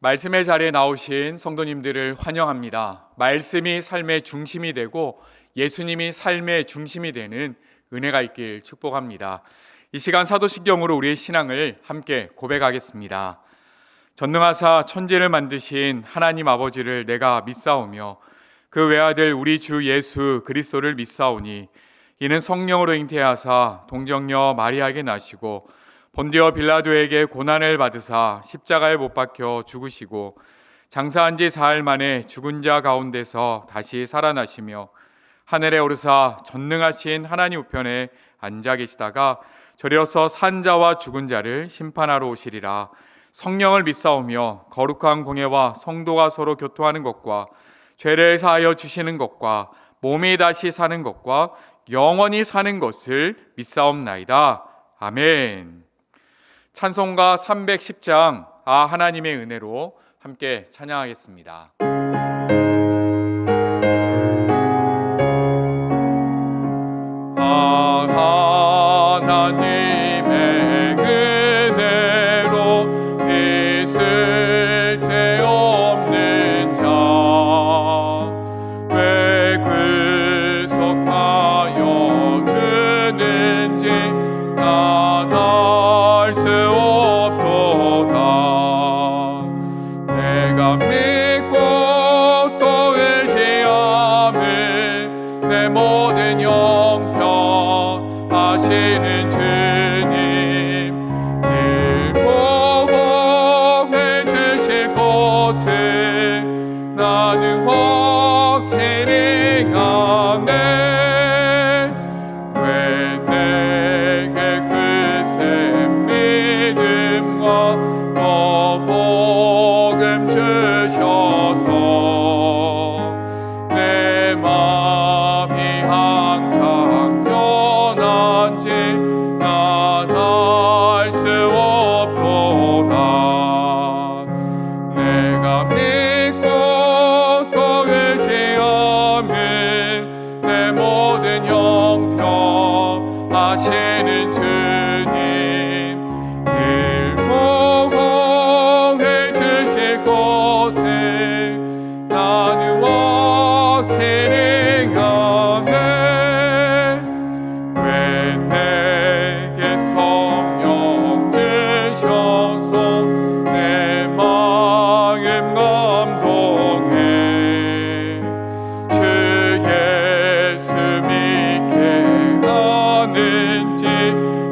말씀의 자리에 나오신 성도님들을 환영합니다. 말씀이 삶의 중심이 되고 예수님이 삶의 중심이 되는 은혜가 있길 축복합니다. 이 시간 사도신경으로 우리의 신앙을 함께 고백하겠습니다. 전능하사 천지를 만드신 하나님 아버지를 내가 믿사오며 그 외아들 우리 주 예수 그리스도를 믿사오니 이는 성령으로 잉태하사 동정녀 마리아에게 나시고 본디오 빌라도에게 고난을 받으사 십자가에 못 박혀 죽으시고 장사한 지 사흘 만에 죽은 자 가운데서 다시 살아나시며 하늘에 오르사 전능하신 하나님 우편에 앉아 계시다가 저리어서 산 자와 죽은 자를 심판하러 오시리라. 성령을 믿사오며 거룩한 공예와 성도가 서로 교통하는 것과 죄를 사하여 주시는 것과 몸이 다시 사는 것과 영원히 사는 것을 믿사옵나이다. 아멘. 찬송가 310장 하나님의 은혜로 함께 찬양하겠습니다. 하나님의 은혜로 있을 데 없는 자 왜 구속하여 주는지 난 알 수 없도다. 내가 믿고 또 의지함은 내 모든 형편하시는 주님 늘 보호해 주실 곳을 나는 확실히 아네. 왜 내게 그새 믿음과 더 복음 주셔서 내 마음이 항상 편한지 난 알 수 없도다. 내가 믿고 또 의지함은 내 모든 형편하시는 주님 늘 보호해 주실 곳에 나는 확실히 아네. 왜 내게 성령 주셔서 내 마음 감동해. 주 예수 믿게 하는지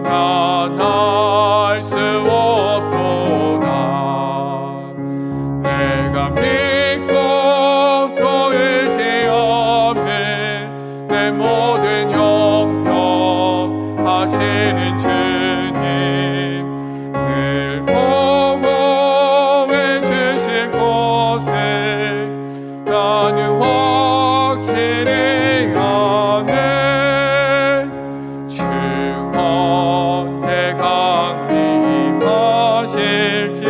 난 알 수 없도다. 내가 믿고 또 의지함은 내 모든 형편하시는 주님 늘 보호해 주실 곳에 나는 확실히 아네. 주한테 강림하실지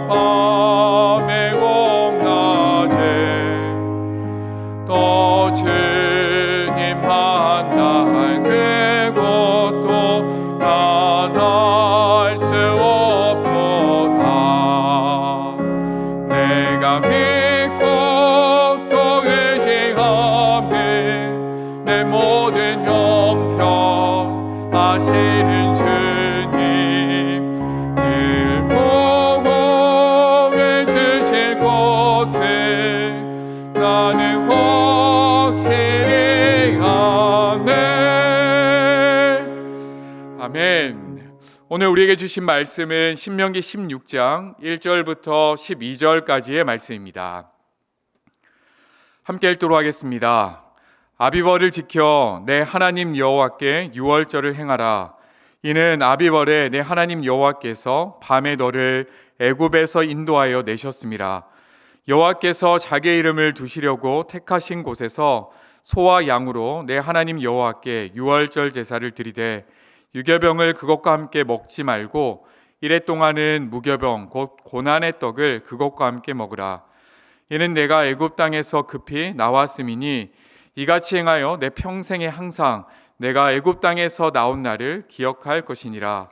밤에 공낮에 또 주님 만날 그곳도 난 알 수 없도다. 내가 믿고 또 의지함은 내 모든 형편하시는 주님 늘 보호해 주실 곳에 나는 확실히 아네. 아멘. 오늘 우리에게 주신 말씀은 신명기 16장 1절부터 12절까지의 말씀입니다. 함께 읽도록 하겠습니다. 아비벌을 지켜 내 하나님 여호와께 유월절을 행하라. 이는 아비벌에 내 하나님 여호와께서 밤에 너를 애굽에서 인도하여 내셨음이라. 여호와께서 자기의 이름을 두시려고 택하신 곳에서 소와 양으로 내 하나님 여호와께 유월절 제사를 드리되 유교병을 그것과 함께 먹지 말고 이래 동안은 무교병 곧 고난의 떡을 그것과 함께 먹으라. 이는 내가 애굽 땅에서 급히 나왔음이니 이같이 행하여 내 평생에 항상 내가 애굽 땅에서 나온 날을 기억할 것이니라.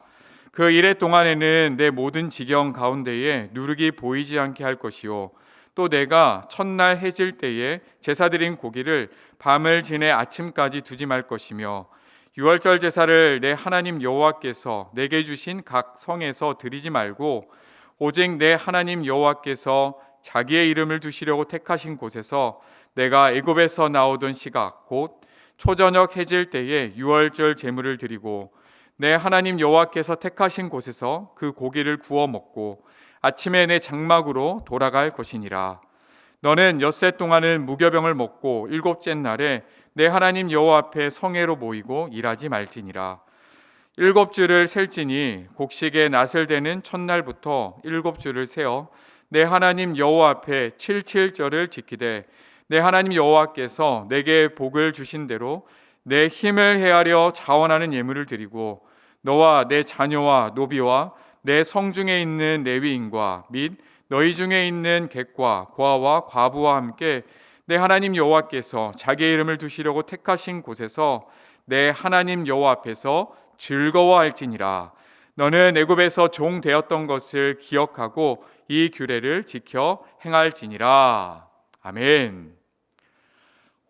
그 이래 동안에는 내 모든 지경 가운데에 누룩이 보이지 않게 할 것이요 또 내가 첫날 해질 때에 제사드린 고기를 밤을 지내 아침까지 두지 말 것이며 유월절 제사를 내 하나님 여호와께서 내게 주신 각 성에서 드리지 말고 오직 내 하나님 여호와께서 자기의 이름을 두시려고 택하신 곳에서 내가 애굽에서 나오던 시각 곧 초저녁 해질 때에 유월절 제물을 드리고 내 하나님 여호와께서 택하신 곳에서 그 고기를 구워 먹고 아침에 내 장막으로 돌아갈 것이니라. 너는 엿새 동안은 무교병을 먹고 일곱째 날에 내 하나님 여호와 앞에 성회로 모이고 일하지 말지니라. 일곱 주를 셀지니 곡식의 낫을 대는 첫날부터 일곱 주를 세어 내 하나님 여호와 앞에 칠칠절을 지키되 내 하나님 여호와께서 내게 복을 주신 대로 내 힘을 헤아려 자원하는 예물을 드리고 너와 내 자녀와 노비와 내 성중에 있는 레위인과 및 너희 중에 있는 객과 고아와 과부와 함께 내 하나님 여호와께서 자기의 이름을 두시려고 택하신 곳에서 내 하나님 여호와 앞에서 즐거워할지니라. 너는 애굽에서 종 되었던 것을 기억하고 이 규례를 지켜 행할지니라. 아멘.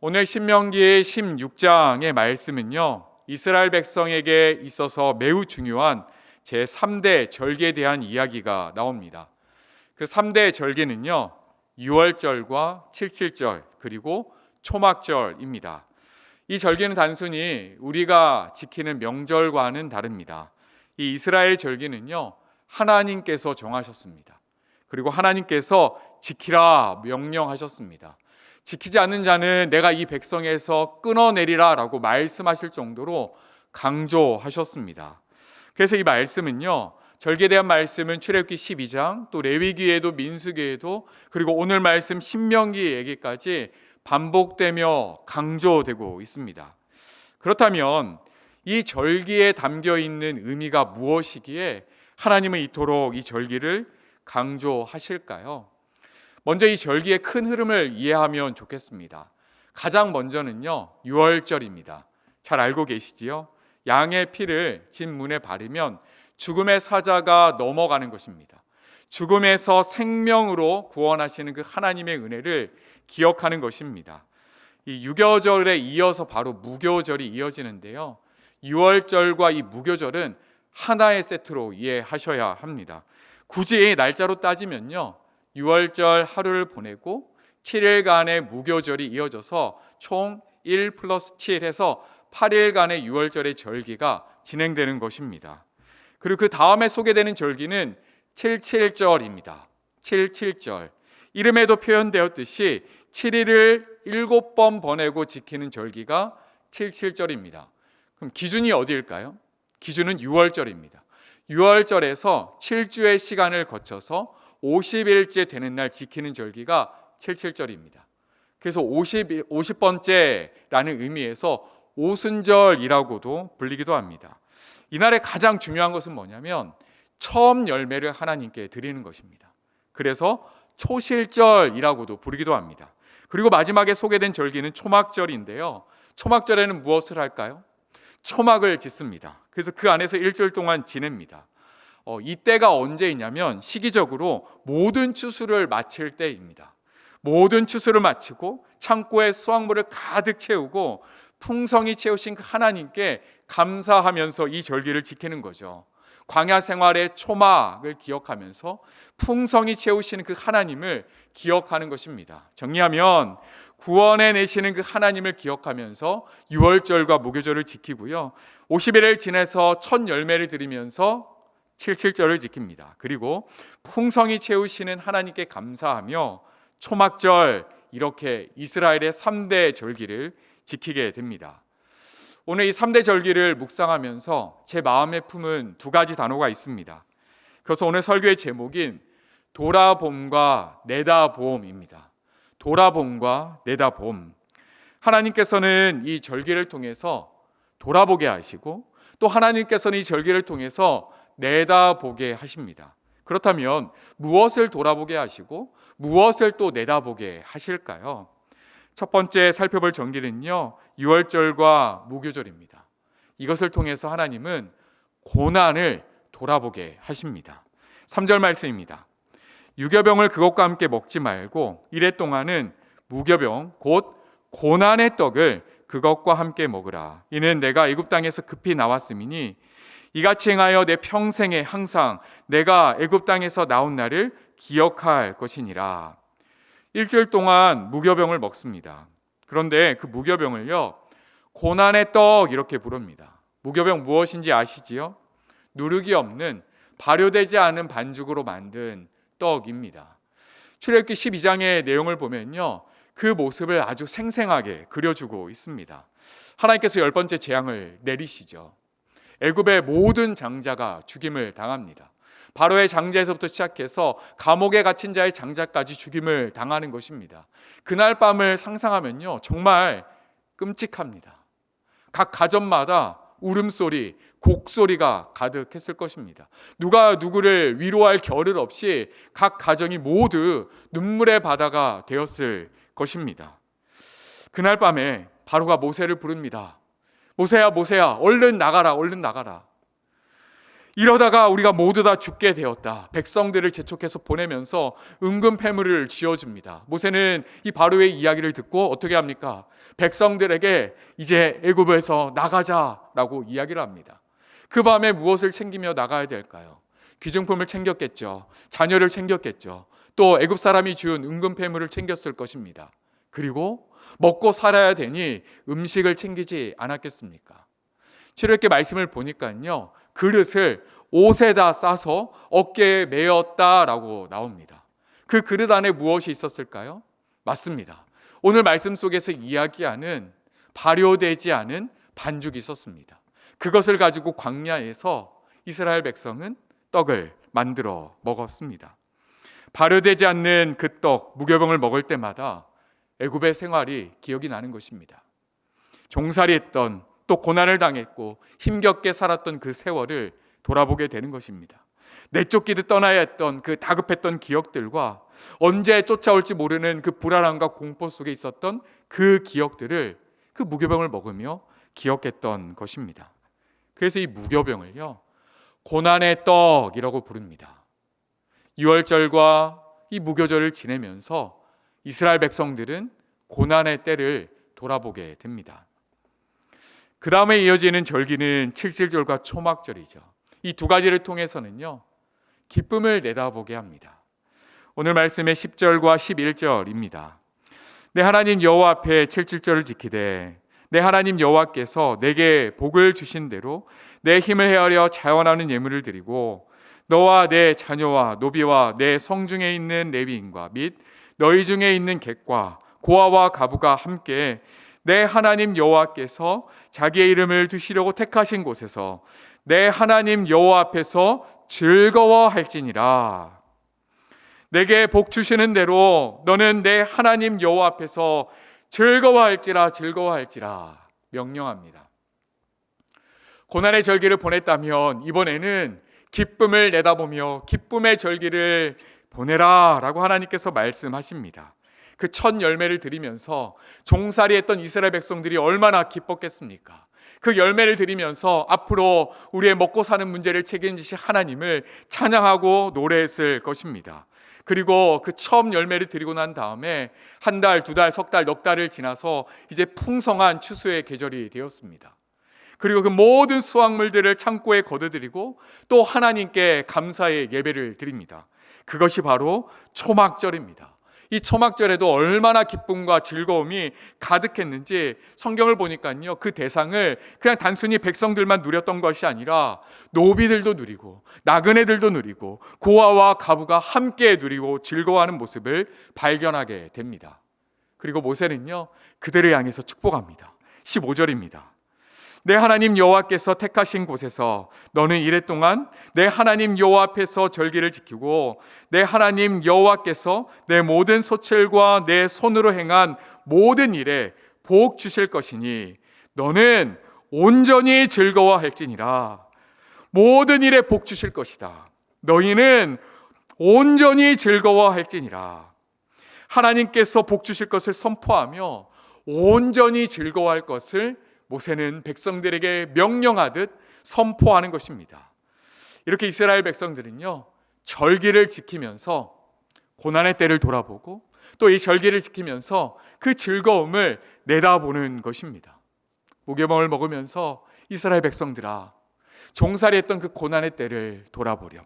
오늘 신명기 16장의 말씀은요, 이스라엘 백성에게 있어서 매우 중요한 제3대 절기에 대한 이야기가 나옵니다. 그 3대 절기는요, 유월절과 칠칠절 그리고 초막절입니다. 이 절기는 단순히 우리가 지키는 명절과는 다릅니다. 이 이스라엘 절기는요, 하나님께서 정하셨습니다. 그리고 하나님께서 지키라 명령하셨습니다. 지키지 않는 자는 내가 이 백성에서 끊어내리라 라고 말씀하실 정도로 강조하셨습니다. 그래서 이 말씀은요, 절기에 대한 말씀은 출애굽기 12장, 또 레위기에도 민수기에도, 그리고 오늘 말씀 신명기 얘기까지 반복되며 강조되고 있습니다. 그렇다면 이 절기에 담겨 있는 의미가 무엇이기에 하나님은 이토록 이 절기를 강조하실까요? 먼저 이 절기의 큰 흐름을 이해하면 좋겠습니다. 가장 먼저는요, 유월절입니다. 잘 알고 계시지요? 양의 피를 집 문에 바르면 죽음의 사자가 넘어가는 것입니다. 죽음에서 생명으로 구원하시는 그 하나님의 은혜를 기억하는 것입니다. 이 유교절에 이어서 바로 무교절이 이어지는데요, 유월절과 이 무교절은 하나의 세트로 이해하셔야 합니다. 굳이 날짜로 따지면요, 유월절 하루를 보내고 7일간의 무교절이 이어져서 총 1 플러스 7 해서 8일간의 유월절의 절기가 진행되는 것입니다. 그리고 그 다음에 소개되는 절기는 77절입니다. 77절. 이름에도 표현되었듯이 7일을 7번 보내고 지키는 절기가 77절입니다. 그럼 기준이 어디일까요? 기준은 유월절입니다. 유월절에서 7주의 시간을 거쳐서 50일째 되는 날 지키는 절기가 77절입니다. 그래서 50번째라는 의미에서 오순절이라고도 불리기도 합니다. 이날의 가장 중요한 것은 뭐냐면 처음 열매를 하나님께 드리는 것입니다. 그래서 초실절이라고도 부르기도 합니다. 그리고 마지막에 소개된 절기는 초막절인데요, 초막절에는 무엇을 할까요? 초막을 짓습니다. 그래서 그 안에서 일주일 동안 지냅니다. 이때가 언제이냐면 시기적으로 모든 추수를 마칠 때입니다. 모든 추수를 마치고 창고에 수확물을 가득 채우고 풍성히 채우신 그 하나님께 감사하면서 이 절기를 지키는 거죠. 광야 생활의 초막을 기억하면서 풍성히 채우시는 그 하나님을 기억하는 것입니다. 정리하면 구원해 내시는 그 하나님을 기억하면서 유월절과 무교절을 지키고요, 50일을 지내서 첫 열매를 드리면서 77절을 지킵니다. 그리고 풍성히 채우시는 하나님께 감사하며 초막절, 이렇게 이스라엘의 3대 절기를 지키게 됩니다. 오늘 이 3대 절기를 묵상하면서 제 마음에 품은 두 가지 단어가 있습니다. 그래서 오늘 설교의 제목인 돌아봄과 내다봄입니다. 돌아봄과 내다봄. 하나님께서는 이 절기를 통해서 돌아보게 하시고 또 하나님께서는 이 절기를 통해서 내다보게 하십니다. 그렇다면 무엇을 돌아보게 하시고 무엇을 또 내다보게 하실까요? 첫 번째 살펴볼 절기는요, 유월절과 무교절입니다. 이것을 통해서 하나님은 고난을 돌아보게 하십니다. 3절 말씀입니다. 유교병을 그것과 함께 먹지 말고 이래 동안은 무교병 곧 고난의 떡을 그것과 함께 먹으라. 이는 내가 애굽 땅에서 급히 나왔음이니 이같이 행하여 내 평생에 항상 내가 애굽 땅에서 나온 날을 기억할 것이니라. 일주일 동안 무교병을 먹습니다. 그런데 그 무교병을요, 고난의 떡 이렇게 부릅니다. 무교병 무엇인지 아시지요? 누룩이 없는 발효되지 않은 반죽으로 만든 떡입니다. 출애굽기 12장의 내용을 보면요, 그 모습을 아주 생생하게 그려주고 있습니다. 하나님께서 10번째 재앙을 내리시죠. 애굽의 모든 장자가 죽임을 당합니다. 바로의 장자에서부터 시작해서 감옥에 갇힌 자의 장자까지 죽임을 당하는 것입니다. 그날 밤을 상상하면요, 정말 끔찍합니다. 각 가정마다 울음소리, 곡소리가 가득했을 것입니다. 누가 누구를 위로할 겨를 없이 각 가정이 모두 눈물의 바다가 되었을 것입니다. 그날 밤에 바로가 모세를 부릅니다. 모세야, 모세야, 얼른 나가라, 얼른 나가라. 이러다가 우리가 모두 다 죽게 되었다. 백성들을 재촉해서 보내면서 은근 패물을 지어줍니다. 모세는 이 바로의 이야기를 듣고 어떻게 합니까? 백성들에게 이제 애굽에서 나가자라고 이야기를 합니다. 그 밤에 무엇을 챙기며 나가야 될까요? 귀중품을 챙겼겠죠. 자녀를 챙겼겠죠. 또 애굽 사람이 준 은근 패물을 챙겼을 것입니다. 그리고 먹고 살아야 되니 음식을 챙기지 않았겠습니까? 출애굽기 말씀을 보니까요, 그릇을 옷에다 싸서 어깨에 메었다라고 나옵니다. 그 그릇 안에 무엇이 있었을까요? 맞습니다. 오늘 말씀 속에서 이야기하는 발효되지 않은 반죽이 있었습니다. 그것을 가지고 광야에서 이스라엘 백성은 떡을 만들어 먹었습니다. 발효되지 않는 그 떡, 무교병을 먹을 때마다 애굽의 생활이 기억이 나는 것입니다. 종살이했던, 또 고난을 당했고 힘겹게 살았던 그 세월을 돌아보게 되는 것입니다. 내쫓기듯 떠나야 했던 그 다급했던 기억들과 언제 쫓아올지 모르는 그 불안함과 공포 속에 있었던 그 기억들을 그 무교병을 먹으며 기억했던 것입니다. 그래서 이 무교병을요, 고난의 떡이라고 부릅니다. 유월절과 이 무교절을 지내면서 이스라엘 백성들은 고난의 때를 돌아보게 됩니다. 그 다음에 이어지는 절기는 칠칠절과 초막절이죠. 이 두 가지를 통해서는요, 기쁨을 내다보게 합니다. 오늘 말씀의 10절과 11절입니다. 내 하나님 여호와 앞에 칠칠절을 지키되 내 하나님 여호와께서 내게 복을 주신 대로 내 힘을 헤아려 자원하는 예물을 드리고 너와 내 자녀와 노비와 내 성중에 있는 레위인과 및 너희 중에 있는 객과 고아와 가부가 함께 내 하나님 여호와께서 자기의 이름을 두시려고 택하신 곳에서 내 하나님 여호와 앞에서 즐거워할지니라. 내게 복 주시는 대로 너는 내 하나님 여호와 앞에서 즐거워할지라 즐거워할지라 명령합니다. 고난의 절기를 보냈다면 이번에는 기쁨을 내다보며 기쁨의 절기를 보내라 라고 하나님께서 말씀하십니다. 그 첫 열매를 드리면서 종살이했던 이스라엘 백성들이 얼마나 기뻤겠습니까? 그 열매를 드리면서 앞으로 우리의 먹고 사는 문제를 책임지실 하나님을 찬양하고 노래했을 것입니다. 그리고 그 처음 열매를 드리고 난 다음에 한 달, 두 달, 석 달, 넉 달을 지나서 이제 풍성한 추수의 계절이 되었습니다. 그리고 그 모든 수확물들을 창고에 거둬들이고 또 하나님께 감사의 예배를 드립니다. 그것이 바로 초막절입니다. 이 초막절에도 얼마나 기쁨과 즐거움이 가득했는지 성경을 보니까요, 그 대상을 그냥 단순히 백성들만 누렸던 것이 아니라 노비들도 누리고 나그네들도 누리고 고아와 가부가 함께 누리고 즐거워하는 모습을 발견하게 됩니다. 그리고 모세는요, 그들을 향해서 축복합니다. 15절입니다. 내 하나님 여호와께서 택하신 곳에서 너는 이래 동안 내 하나님 여호와 앞에서 절기를 지키고 내 하나님 여호와께서 내 모든 소출과 내 손으로 행한 모든 일에 복 주실 것이니 너는 온전히 즐거워할지니라. 모든 일에 복 주실 것이다. 너희는 온전히 즐거워할지니라. 하나님께서 복 주실 것을 선포하며 온전히 즐거워할 것을 모세는 백성들에게 명령하듯 선포하는 것입니다. 이렇게 이스라엘 백성들은요, 절기를 지키면서 고난의 때를 돌아보고 또 이 절기를 지키면서 그 즐거움을 내다보는 것입니다. 무교병을 먹으면서 이스라엘 백성들아, 종살이했던 그 고난의 때를 돌아보렴.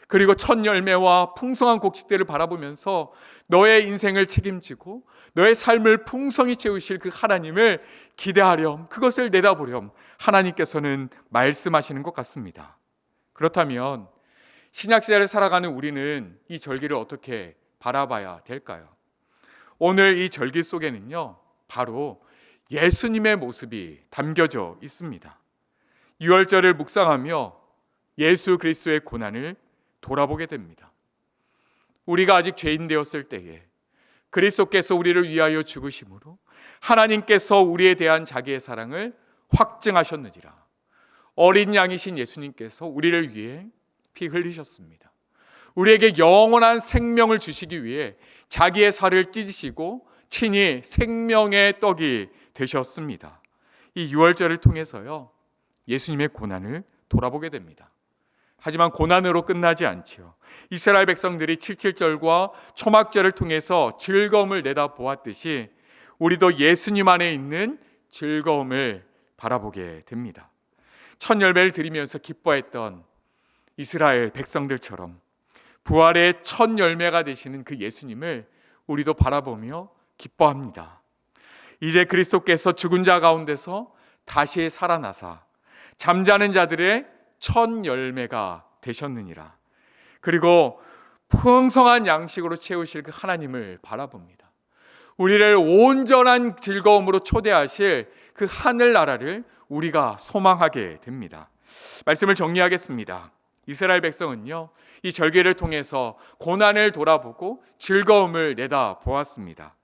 그리고 첫 열매와 풍성한 곡식들을 바라보면서 너의 인생을 책임지고 너의 삶을 풍성히 채우실 그 하나님을 기대하렴. 그것을 내다보렴. 하나님께서는 말씀하시는 것 같습니다. 그렇다면 신약시대를 살아가는 우리는 이 절기를 어떻게 바라봐야 될까요? 오늘 이 절기 속에는요, 바로 예수님의 모습이 담겨져 있습니다. 유월절을 묵상하며 예수 그리스도의 고난을 돌아보게 됩니다. 우리가 아직 죄인 되었을 때에 그리스도께서 우리를 위하여 죽으심으로 하나님께서 우리에 대한 자기의 사랑을 확증하셨느니라. 어린 양이신 예수님께서 우리를 위해 피 흘리셨습니다. 우리에게 영원한 생명을 주시기 위해 자기의 살을 찢으시고 친히 생명의 떡이 되셨습니다. 이 유월절을 통해서요, 예수님의 고난을 돌아보게 됩니다. 하지만 고난으로 끝나지 않지요. 이스라엘 백성들이 77절과 초막절을 통해서 즐거움을 내다보았듯이 우리도 예수님 안에 있는 즐거움을 바라보게 됩니다. 첫 열매를 드리면서 기뻐했던 이스라엘 백성들처럼 부활의 첫 열매가 되시는 그 예수님을 우리도 바라보며 기뻐합니다. 이제 그리스도께서 죽은 자 가운데서 다시 살아나사 잠자는 자들의 첫 열매가 되셨느니라. 그리고 풍성한 양식으로 채우실 그 하나님을 바라봅니다. 우리를 온전한 즐거움으로 초대하실 그 하늘나라를 우리가 소망하게 됩니다. 말씀을 정리하겠습니다. 이스라엘 백성은요, 이 절기를 통해서 고난을 돌아보고 즐거움을 내다보았습니다.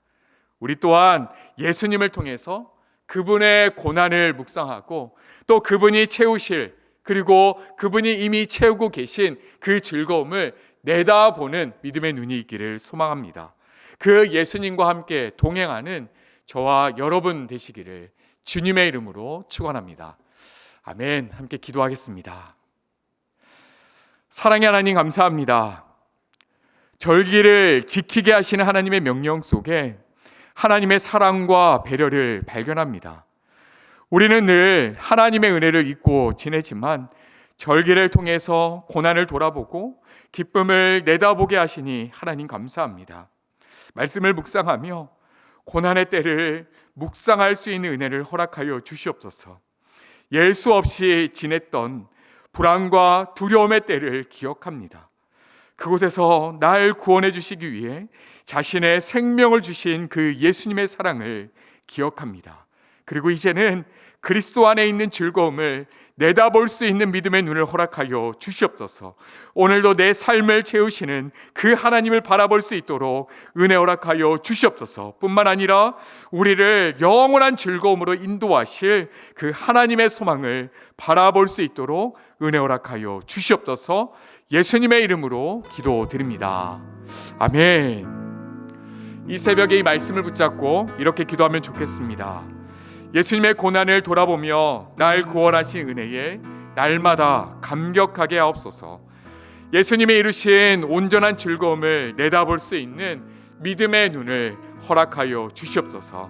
우리 또한 예수님을 통해서 그분의 고난을 묵상하고 또 그분이 채우실, 그리고 그분이 이미 채우고 계신 그 즐거움을 내다보는 믿음의 눈이 있기를 소망합니다. 그 예수님과 함께 동행하는 저와 여러분 되시기를 주님의 이름으로 축원합니다. 아멘. 함께 기도하겠습니다. 사랑의 하나님, 감사합니다. 절기를 지키게 하시는 하나님의 명령 속에 하나님의 사랑과 배려를 발견합니다. 우리는 늘 하나님의 은혜를 잊고 지내지만 절기를 통해서 고난을 돌아보고 기쁨을 내다보게 하시니 하나님 감사합니다. 말씀을 묵상하며 고난의 때를 묵상할 수 있는 은혜를 허락하여 주시옵소서. 예 수 없이 지냈던 불안과 두려움의 때를 기억합니다. 그곳에서 날 구원해 주시기 위해 자신의 생명을 주신 그 예수님의 사랑을 기억합니다. 그리고 이제는 그리스도 안에 있는 즐거움을 내다볼 수 있는 믿음의 눈을 허락하여 주시옵소서. 오늘도 내 삶을 채우시는 그 하나님을 바라볼 수 있도록 은혜 허락하여 주시옵소서. 뿐만 아니라 우리를 영원한 즐거움으로 인도하실 그 하나님의 소망을 바라볼 수 있도록 은혜 허락하여 주시옵소서. 예수님의 이름으로 기도드립니다. 아멘. 이 새벽에 이 말씀을 붙잡고 이렇게 기도하면 좋겠습니다. 예수님의 고난을 돌아보며 날 구원하신 은혜에 날마다 감격하게 하옵소서. 예수님이 이루신 온전한 즐거움을 내다볼 수 있는 믿음의 눈을 허락하여 주시옵소서.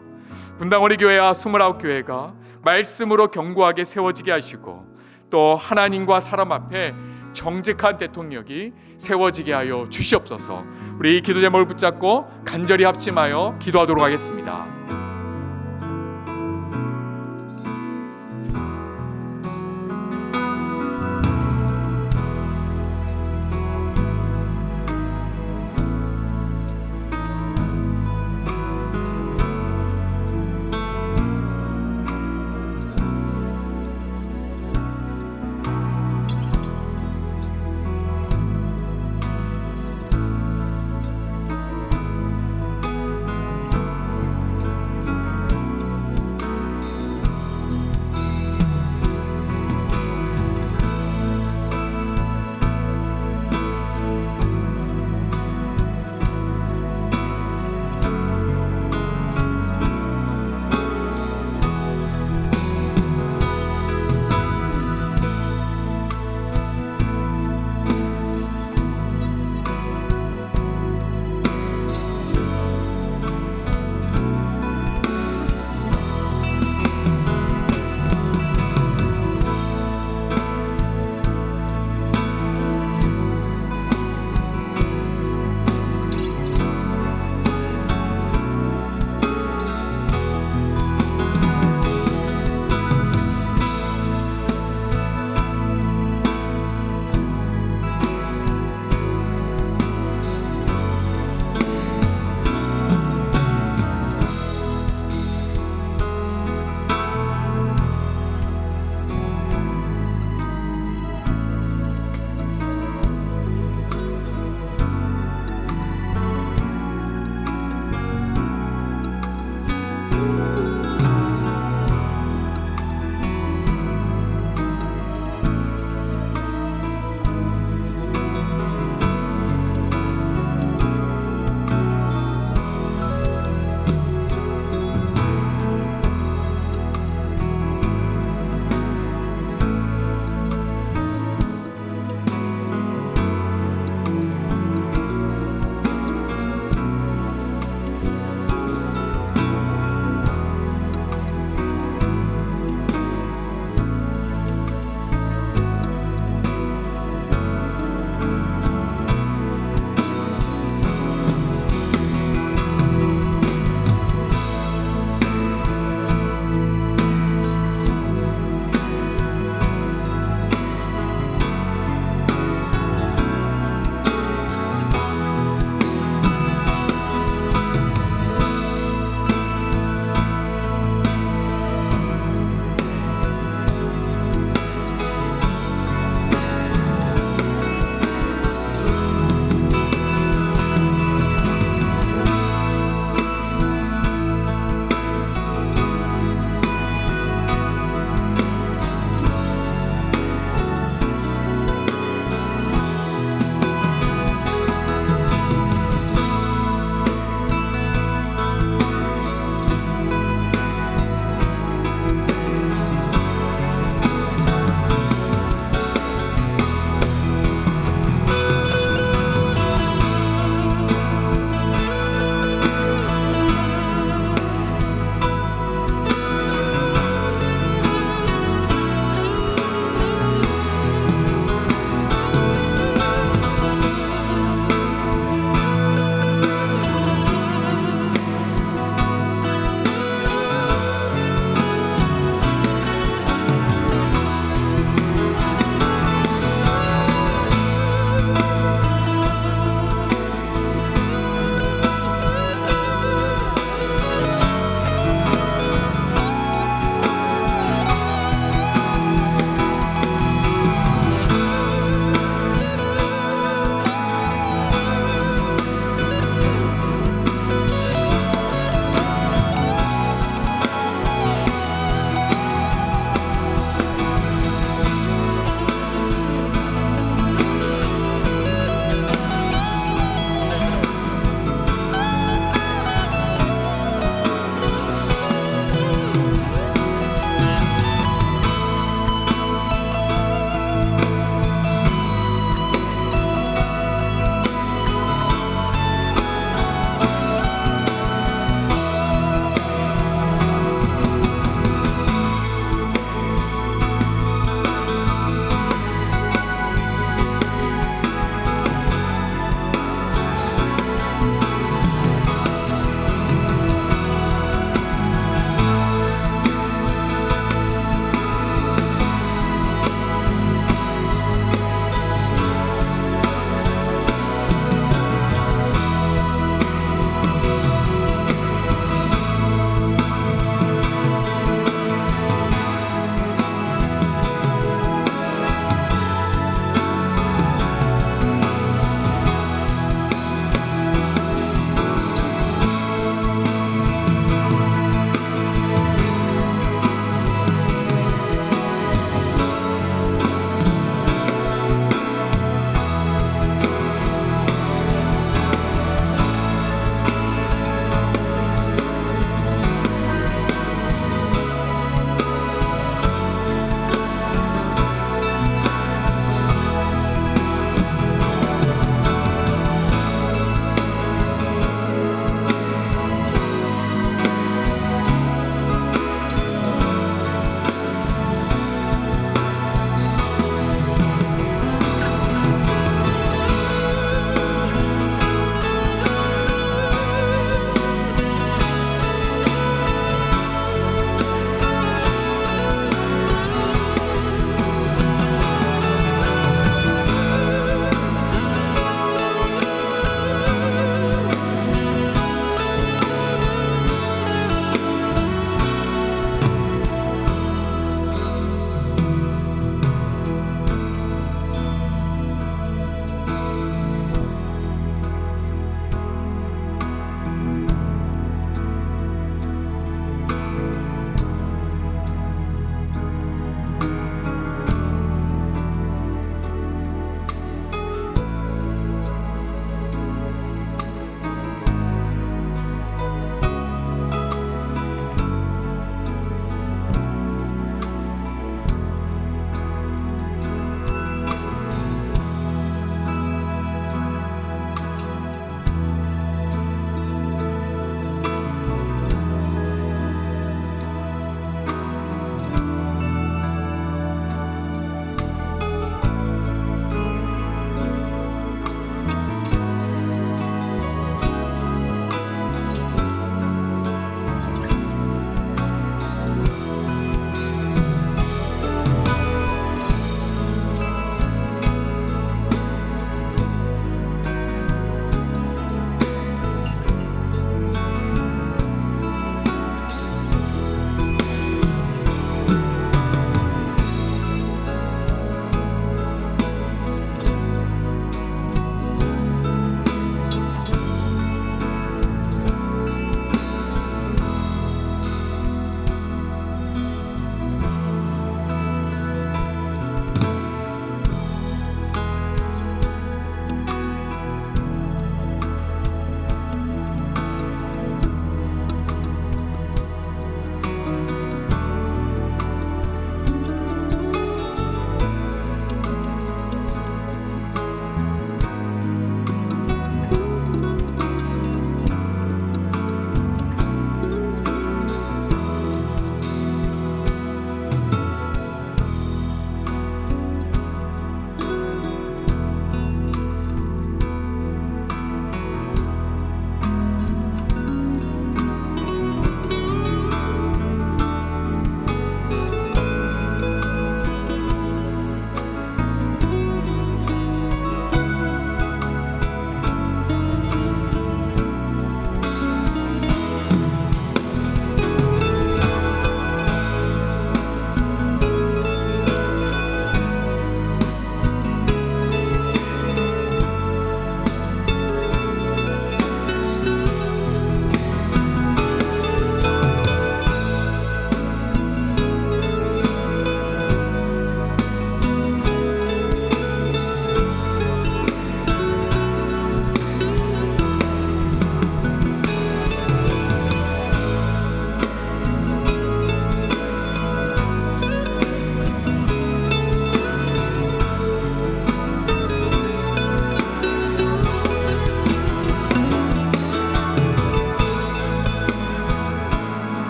분당우리 교회와 29교회가 말씀으로 견고하게 세워지게 하시고 또 하나님과 사람 앞에 정직한 대통령이 세워지게 하여 주시옵소서. 우리 이 기도 제목을 붙잡고 간절히 합심하여 기도하도록 하겠습니다.